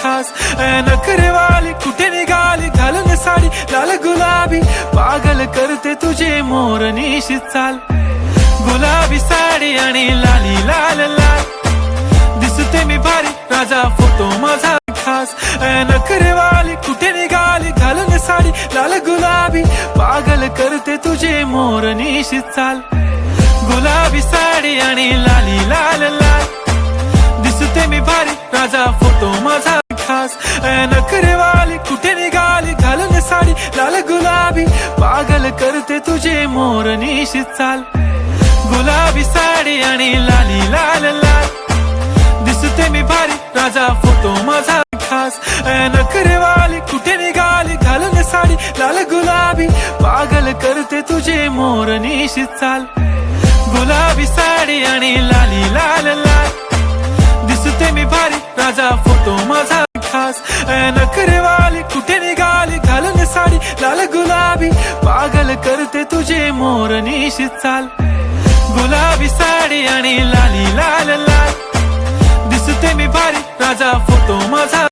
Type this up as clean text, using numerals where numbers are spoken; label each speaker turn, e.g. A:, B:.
A: खास नखरेवाली कुठे निघाली घालून साडी लाल गुलाबी पागल करते तुझे मोर निशी चाल गुलाबी साडी आणि लाली लाल लाल दिसते मी भारी राजा फोटो माझा खास नखरेवाली कुठे निघाली घालून साडी लाल गुलाबी पागल करते तुझे मोर निशी चाल गुलाबी साडी आणि लाली लाल लाल दिसते मी भारी राजा फोटो माझा खास नखरेवाली कुठे निघाली घालून साडी लाल गुलाबी पागल करते तुझे मोर निशी चाल गुलाबी साडी आणि लाली लाल लाल दिसते मी भारी राजा फोटो माझा खास नखरेवाली कुठे निघाली घालून साडी लाल गुलाबी पागल करते तुझे मोर निशी चाल गुलाबी साडी आणि लाली लाल लाल दिसते मी भारी राजा फोटो माझा खास नखरेवाली कुठे निघाली घालून साडी लाल गुलाबी पागल करते तुझे मोर निशी चाल गुलाबी साडी आणि लाली लाल लाल दिसते मी भारी राजा फोटो माझा